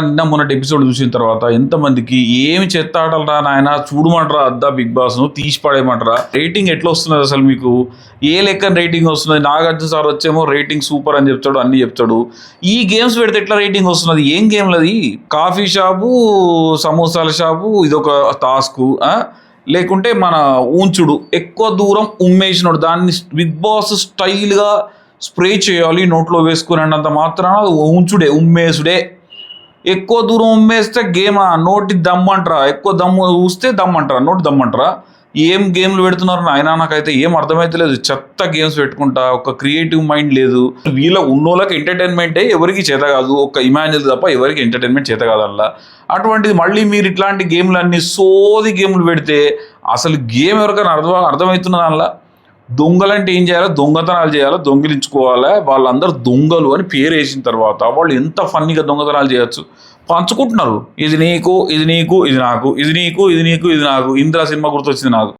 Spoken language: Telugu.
నిన్న మొన్నటి ఎపిసోడ్ చూసిన తర్వాత ఎంతమందికి ఏమి చెత్త ఆటలరా నాయన చూడమంటారా అద్దా బిగ్ బాస్ ను తీసి పడేయమంటారా రేటింగ్ ఎట్లా వస్తున్నది అసలు మీకు ఏ లెక్కన రేటింగ్ వస్తున్నది నాగార్జున సార్ వచ్చేమో రేటింగ్ సూపర్ అని చెప్తాడు అన్ని చెప్తాడు ఈ గేమ్స్ పెడితే ఎట్లా రేటింగ్ వస్తున్నది ఏం గేమ్లు అది కాఫీ షాపు సమోసాల షాపు ఇదొక టాస్క్ లేకుంటే మన ఊంచుడు ఎక్కువ దూరం ఉమ్మేసినాడు దాన్ని బిగ్ బాస్ స్టైల్గా స్ప్రే చేయాలి నోట్లో వేసుకునేంత మాత్రాన ఉంచుడే ఉమ్మేసుడే ఎక్కువ దూరం ఉమ్మేస్తే గేమ్ నోటి దమ్మంటారా ఎక్కువ దమ్ము చూస్తే దమ్మంటారా నోటి దమ్మంటారా ఏం గేమ్లు పెడుతున్నారు నాయన నాకైతే ఏం అర్థమైతలేదు చెత్త గేమ్స్ పెట్టుకుంటా ఒక క్రియేటివ్ మైండ్ లేదు వీళ్ళ ఉన్నోళ్ళకి ఎంటర్టైన్మెంటే ఎవరికి చేత కాదు ఒక ఇమాజిన్ తప్ప ఎవరికి ఎంటర్టైన్మెంట్ చేత కాదు అలా అటువంటిది మళ్ళీ మీరు ఇట్లాంటి గేమ్లన్నీ సోది గేమ్లు పెడితే అసలు గేమ్ ఎవరికైనా అర్థమవుతున్నది అలా దొంగలంటే ఏం చేయాలో దొంగతనాలు చేయాలో దొంగిలించుకోవాలి వాళ్ళందరూ దొంగలు అని పేరు వేసిన తర్వాత వాళ్ళు ఎంత ఫన్నీగా దొంగతనాలు చేయొచ్చు పంచుకుంటున్నారు ఇది నీకు ఇది నీకు ఇది నాకు ఇది నీకు ఇది నీకు ఇది నాకు ఇంద్ర సినిమా గుర్తొచ్చింది నాకు